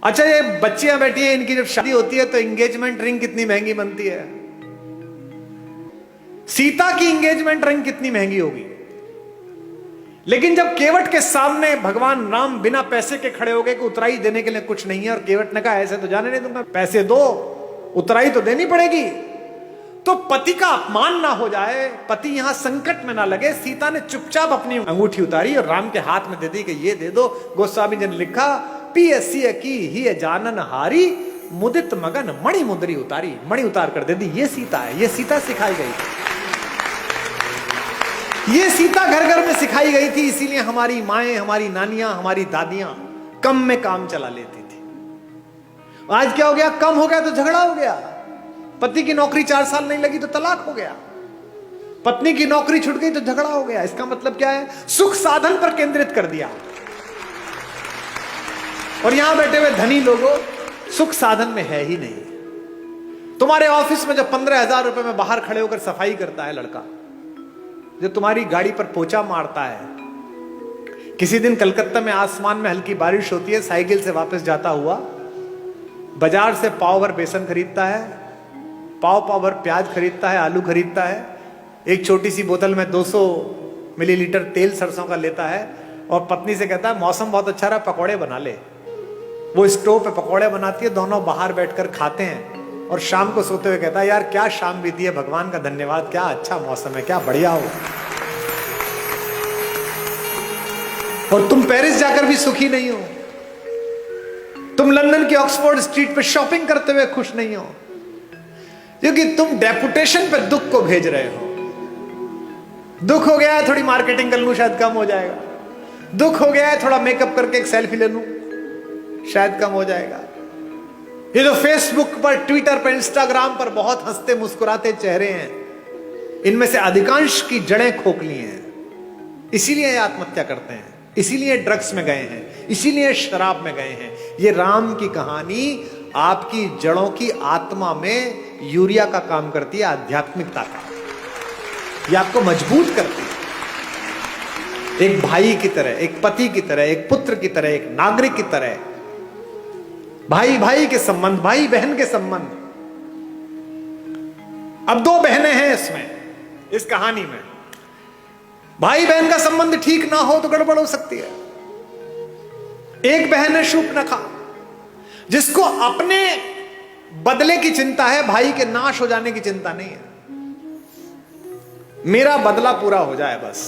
अच्छा, ये बच्चियां बैठी हैं, इनकी जब शादी होती है तो एंगेजमेंट रिंग कितनी महंगी बनती है। सीता की एंगेजमेंट रिंग कितनी महंगी होगी, लेकिन जब केवट के सामने भगवान राम बिना पैसे के खड़े हो गए कि उतराई देने के लिए कुछ नहीं है, और केवट ने कहा ऐसे तो जाने नहीं दूंगा, पैसे दो, उतराई तो देनी पड़ेगी। तो पति का अपमान ना हो जाए, पति यहां संकट में ना लगे, सीता ने चुपचाप अपनी अंगूठी उतारी और राम के हाथ में दे दी कि ये दे दो। गोस्वामी जी ने लिखा, पियसिय की ही जानन हारी, मुदित मगन मणि मुद्री उतारी। मणि उतार कर दे दी। ये सीता है, ये सीता सिखाई गई, ये सीता घर घर में सिखाई गई थी। इसीलिए हमारी माएं, हमारी नानियां, हमारी दादियां कम में काम चला लेती थी। आज क्या हो गया, कम हो गया तो झगड़ा हो गया। पति की नौकरी 4 साल नहीं लगी तो तलाक हो गया, पत्नी की नौकरी छूट गई तो झगड़ा हो गया। इसका मतलब क्या है, सुख साधन पर केंद्रित कर दिया। और यहां बैठे हुए धनी लोगों, सुख साधन में है ही नहीं। तुम्हारे ऑफिस में जब 15,000 रुपए में बाहर खड़े होकर सफाई करता है लड़का, जो तुम्हारी गाड़ी पर पोछा मारता है, किसी दिन कलकत्ता में आसमान में हल्की बारिश होती है, साइकिल से वापस जाता हुआ बाजार से पाव भर बेसन खरीदता है, पाव भर प्याज खरीदता है, आलू खरीदता है, एक छोटी सी बोतल में 200 मिलीलीटर तेल सरसों का लेता है और पत्नी से कहता है मौसम बहुत अच्छा रहा, पकौड़े बना ले। वो स्टोव पे पकौड़े बनाती है, दोनों बाहर बैठकर खाते हैं और शाम को सोते हुए कहता है यार क्या शाम बीती है, भगवान का धन्यवाद, क्या अच्छा मौसम है, क्या बढ़िया हो। और तुम पेरिस जाकर भी सुखी नहीं हो, तुम लंदन की ऑक्सफोर्ड स्ट्रीट पे शॉपिंग करते हुए खुश नहीं हो, क्योंकि तुम डेपुटेशन पे दुख को भेज रहे हो। दुख हो गया है, थोड़ी मार्केटिंग कर लूं शायद कम हो जाएगा। दुख हो गया है, थोड़ा मेकअप करके एक सेल्फी ले लूं शायद कम हो जाएगा। ये जो फेसबुक पर, ट्विटर पर, इंस्टाग्राम पर बहुत हंसते मुस्कुराते चेहरे हैं, इनमें से अधिकांश की जड़ें खोखली हैं। इसीलिए आत्महत्या करते हैं, इसीलिए ड्रग्स में गए हैं, इसीलिए शराब में गए हैं। ये राम की कहानी आपकी जड़ों की आत्मा में यूरिया का काम करती है, आध्यात्मिकता का। ये आपको मजबूत करती है, एक भाई की तरह, एक पति की तरह, एक पुत्र की तरह, एक नागरिक की तरह। भाई भाई के संबंध, भाई बहन के संबंध। अब 2 बहनें हैं इसमें, इस कहानी में। भाई बहन का संबंध ठीक ना हो तो गड़बड़ हो सकती है। एक बहन है शूर्पणखा, जिसको अपने बदले की चिंता है, भाई के नाश हो जाने की चिंता नहीं है। मेरा बदला पूरा हो जाए बस।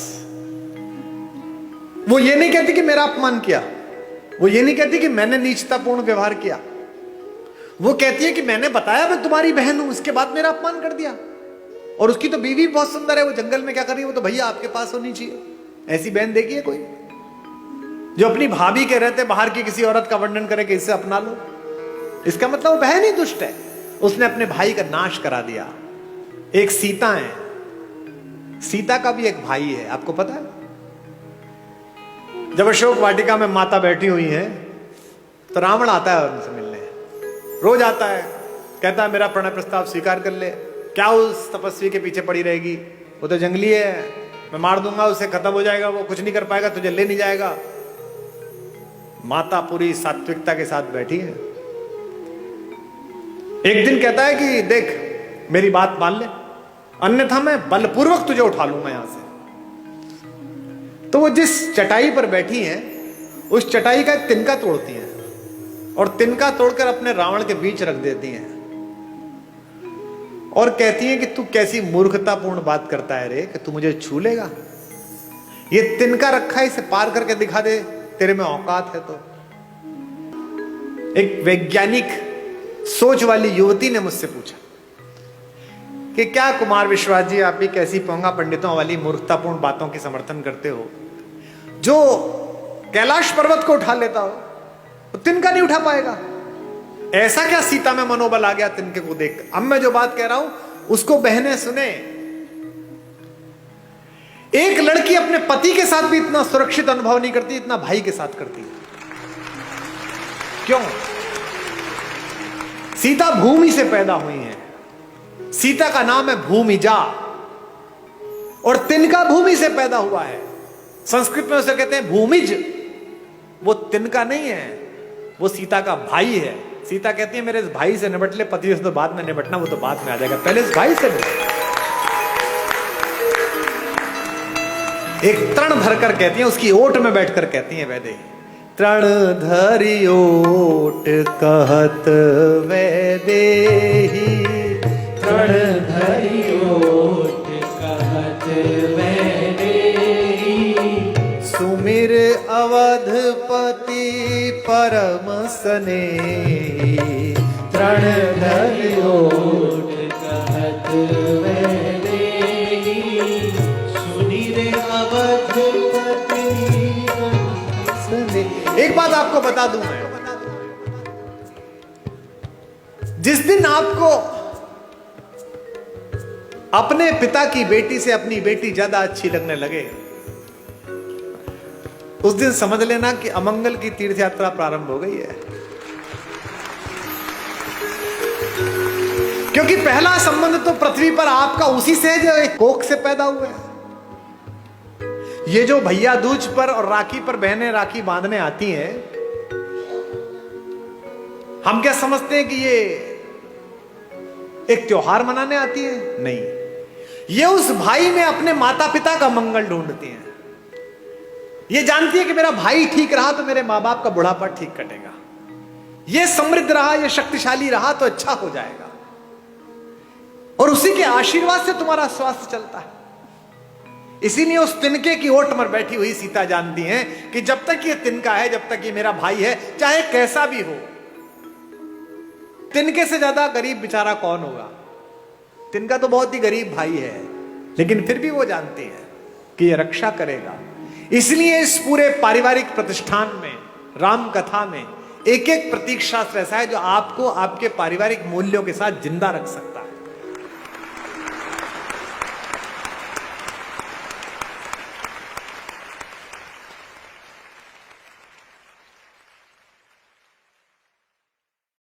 वो ये नहीं कहती कि मेरा अपमान किया, वो ये नहीं कहती कि मैंने नीचतापूर्ण व्यवहार किया, वो कहती है कि मैंने बताया मैं तुम्हारी बहन हूं, इसके बाद मेरा अपमान कर दिया। और उसकी तो बीवी बहुत सुंदर है, वो जंगल में क्या कर रही है, वो तो भैया आपके पास होनी चाहिए। ऐसी बहन देखी है कोई जो अपनी भाभी के रहते बाहर की किसी औरत का वर्णन करे कि इससे अपना लो? इसका मतलब वो बहन ही दुष्ट है, उसने अपने भाई का नाश करा दिया। एक सीता है, सीता का भी एक भाई है, आपको पता है? जब अशोक वाटिका में माता बैठी हुई है तो रावण आता है उनसे मिलने, रोज आता है, कहता है मेरा प्रणय प्रस्ताव स्वीकार कर ले। क्या उस तपस्वी के पीछे पड़ी रहेगी, वो तो जंगली है, मैं मार दूंगा उसे, खत्म हो जाएगा, वो कुछ नहीं कर पाएगा, तुझे ले नहीं जाएगा। माता पूरी सात्विकता के साथ बैठी है। एक दिन कहता है कि देख मेरी बात मान ले, अन्यथा मैं बलपूर्वक तुझे उठा लूंगा यहां से। तो वो जिस चटाई पर बैठी हैं, उस चटाई का एक तिनका तोड़ती हैं और तिनका तोड़कर अपने रावण के बीच रख देती हैं और कहती हैं कि तू कैसी मूर्खतापूर्ण बात करता है रे, कि तू मुझे छू लेगा? ये तिनका रखा है, इसे पार करके दिखा दे, तेरे में औकात है तो। एक वैज्ञानिक सोच वाली युवती ने मुझसे पूछा कि क्या कुमार विश्वास जी आप भी कैसी पोंगा पंडितों वाली मूर्खतापूर्ण बातों की समर्थन करते हो? जो कैलाश पर्वत को उठा लेता हो तो तिनका नहीं उठा पाएगा। ऐसा क्या सीता में मनोबल आ गया तिनके को देख? अब मैं जो बात कह रहा हूं उसको बहनें सुने। एक लड़की अपने पति के साथ भी इतना सुरक्षित अनुभव नहीं करती, इतना भाई के साथ करती है। क्यों? सीता भूमि से पैदा हुई है, सीता का नाम है भूमिजा, और तिनका भूमि से पैदा हुआ है। संस्कृत में उसे कहते हैं भूमिज, वो तिनका नहीं है। वो सीता का भाई है। सीता कहती है मेरे इस भाई से निपट ले, पति से तो बाद में निपटना, वो तो बाद में आ जाएगा, पहले इस भाई से निपट। एक तृण धरकर कहती है, उसकी ओट में बैठकर कहती है वैदेही, तृण धरि ओट कहत वैदेही, तृण धरि ओट कहत वैदेही, सुमिर अवधपति परम स्नेही, तृण धरि ओट कहत वैदेही, सुनिर अवधपति। एक बात आपको बता दूं मैं, जिस दिन आपको अपने पिता की बेटी से अपनी बेटी ज्यादा अच्छी लगने लगे, उस दिन समझ लेना कि अमंगल की तीर्थ यात्रा प्रारंभ हो गई है। क्योंकि पहला संबंध तो पृथ्वी पर आपका उसी से है जो एक कोख से पैदा हुआ है। ये जो भैया दूज पर और राखी पर बहनें राखी बांधने आती हैं, हम क्या समझते हैं कि ये एक त्योहार मनाने आती है? नहीं, ये उस भाई में अपने माता पिता का मंगल ढूंढती हैं। ये जानती है कि मेरा भाई ठीक रहा तो मेरे मां बाप का बुढ़ापा ठीक कटेगा, ये समृद्ध रहा, ये शक्तिशाली रहा तो अच्छा हो जाएगा, और उसी के आशीर्वाद से तुम्हारा स्वास्थ्य चलता है। इसीलिए उस तिनके की ओट पर बैठी हुई सीता जानती है कि जब तक ये तिनका है, जब तक ये मेरा भाई है, चाहे कैसा भी हो, तिनके से ज्यादा गरीब बेचारा कौन होगा। तिनका तो बहुत ही गरीब भाई है, लेकिन फिर भी वो जानती है कि ये रक्षा करेगा। इसलिए इस पूरे पारिवारिक प्रतिष्ठान में, राम कथा में, एक एक प्रतीक शास्त्र ऐसा है जो आपको आपके पारिवारिक मूल्यों के साथ जिंदा रख सकता है।